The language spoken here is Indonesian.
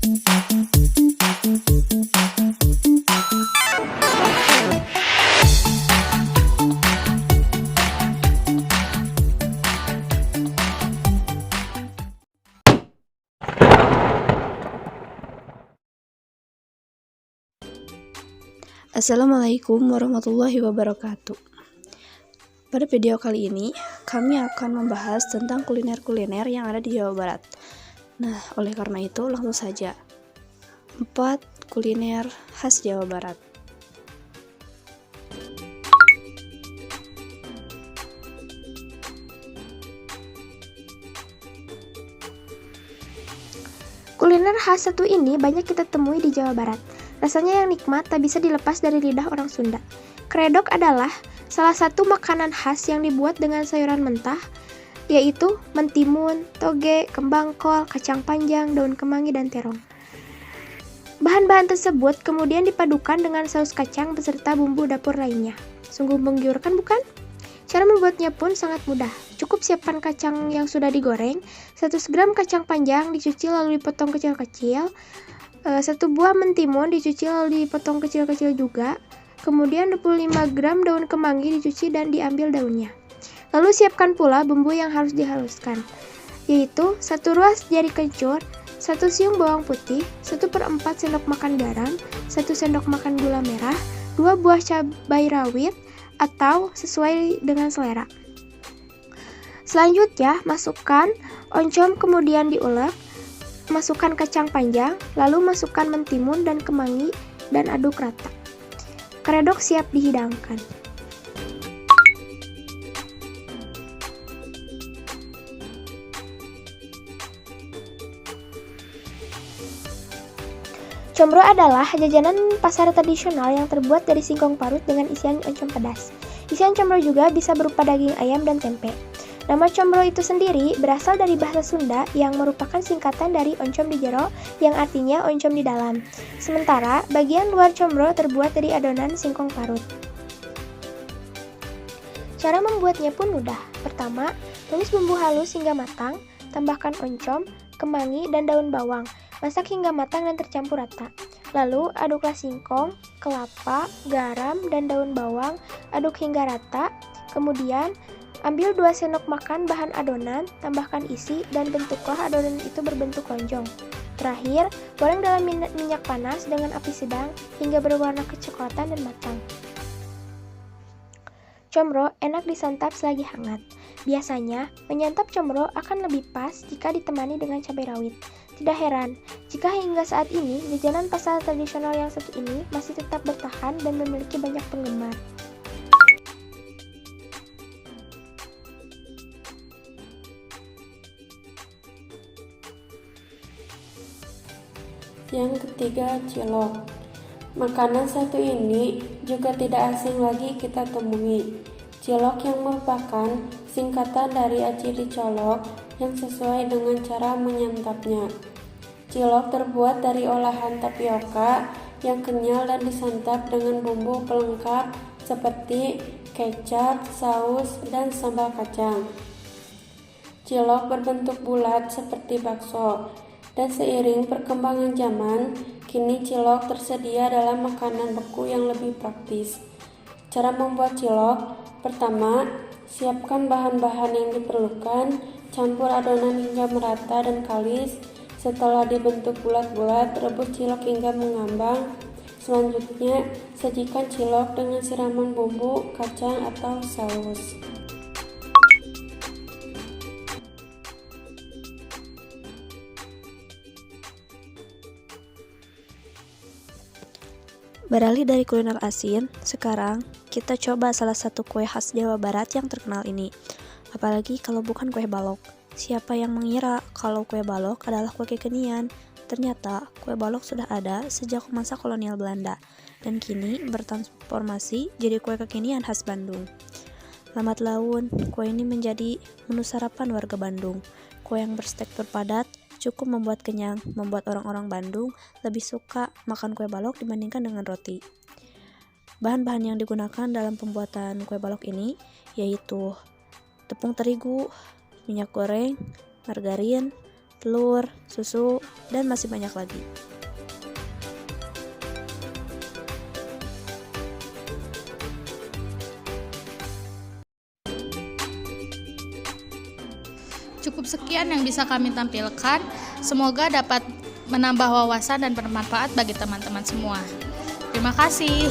Assalamualaikum warahmatullahi wabarakatuh. Pada video kali ini, kami akan membahas tentang kuliner-kuliner yang ada di Jawa Barat. Nah, oleh karena itu, langsung saja. 4 kuliner khas Jawa Barat. Kuliner khas satu ini banyak kita temui di Jawa Barat. Rasanya yang nikmat tak bisa dilepas dari lidah orang Sunda. Kredok adalah salah satu makanan khas yang dibuat dengan sayuran mentah, yaitu mentimun, toge, kembang kol, kacang panjang, daun kemangi, dan terong. Bahan-bahan tersebut kemudian dipadukan dengan saus kacang beserta bumbu dapur lainnya. Sungguh menggiurkan, bukan? Cara membuatnya pun sangat mudah. Cukup siapkan kacang yang sudah digoreng, 100 gram kacang panjang dicuci lalu dipotong kecil-kecil, 1 buah mentimun dicuci lalu dipotong kecil-kecil juga, kemudian 25 gram daun kemangi dicuci dan diambil daunnya. Lalu siapkan pula bumbu yang harus dihaluskan, yaitu 1 ruas jari kencur, 1 siung bawang putih, 1/4 sendok makan garam, 1 sendok makan gula merah, 2 buah cabai rawit atau sesuai dengan selera. Selanjutnya, masukkan oncom kemudian diulek. Masukkan kacang panjang, lalu masukkan mentimun dan kemangi dan aduk rata. Kredok siap dihidangkan. Combro adalah jajanan pasar tradisional yang terbuat dari singkong parut dengan isian oncom pedas. Isian combro juga bisa berupa daging ayam dan tempe. Nama combro itu sendiri berasal dari bahasa Sunda yang merupakan singkatan dari oncom di jero yang artinya oncom di dalam. Sementara bagian luar combro terbuat dari adonan singkong parut. Cara membuatnya pun mudah. Pertama, tumis bumbu halus hingga matang, tambahkan oncom, kemangi, dan daun bawang. Masak hingga matang dan tercampur rata. Lalu aduklah singkong, kelapa, garam, dan daun bawang, aduk hingga rata. Kemudian ambil 2 sendok makan bahan adonan, tambahkan isi, dan bentuklah adonan itu berbentuk lonjong. Terakhir, goreng dalam minyak panas dengan api sedang hingga berwarna kecoklatan dan matang. Combro enak disantap selagi hangat. Biasanya, menyantap combro akan lebih pas jika ditemani dengan cabai rawit. Tidak heran, jika hingga saat ini jajanan pasar tradisional yang satu ini masih tetap bertahan dan memiliki banyak penggemar. Yang ketiga, cilok. Makanan satu ini juga tidak asing lagi kita temui. Cilok yang merupakan singkatan dari aci dicolok yang sesuai dengan cara menyantapnya. Cilok terbuat dari olahan tapioka yang kenyal dan disantap dengan bumbu pelengkap seperti kecap, saus, dan sambal kacang. Cilok berbentuk bulat seperti bakso. Dan seiring perkembangan zaman, kini cilok tersedia dalam makanan beku yang lebih praktis. Cara membuat cilok: pertama, siapkan bahan-bahan yang diperlukan, campur adonan hingga merata dan kalis. Setelah dibentuk bulat-bulat, rebus cilok hingga mengambang. Selanjutnya, sajikan cilok dengan siraman bumbu, kacang, atau saus. Beralih dari kuliner asin, sekarang kita coba salah satu kue khas Jawa Barat yang terkenal ini. Apalagi kalau bukan kue balok. Siapa yang mengira kalau kue balok adalah kue kekinian? Ternyata kue balok sudah ada sejak masa kolonial Belanda dan kini bertransformasi jadi kue kekinian khas Bandung. Lambat laun, kue ini menjadi menu sarapan warga Bandung. Kue yang bertekstur padat, cukup membuat kenyang, membuat orang-orang Bandung lebih suka makan kue balok dibandingkan dengan roti. Bahan-bahan yang digunakan dalam pembuatan kue balok ini yaitu tepung terigu, minyak goreng, margarin, telur, susu, dan masih banyak lagi. Cukup sekian yang bisa kami tampilkan. Semoga dapat menambah wawasan dan bermanfaat bagi teman-teman semua. Terima kasih.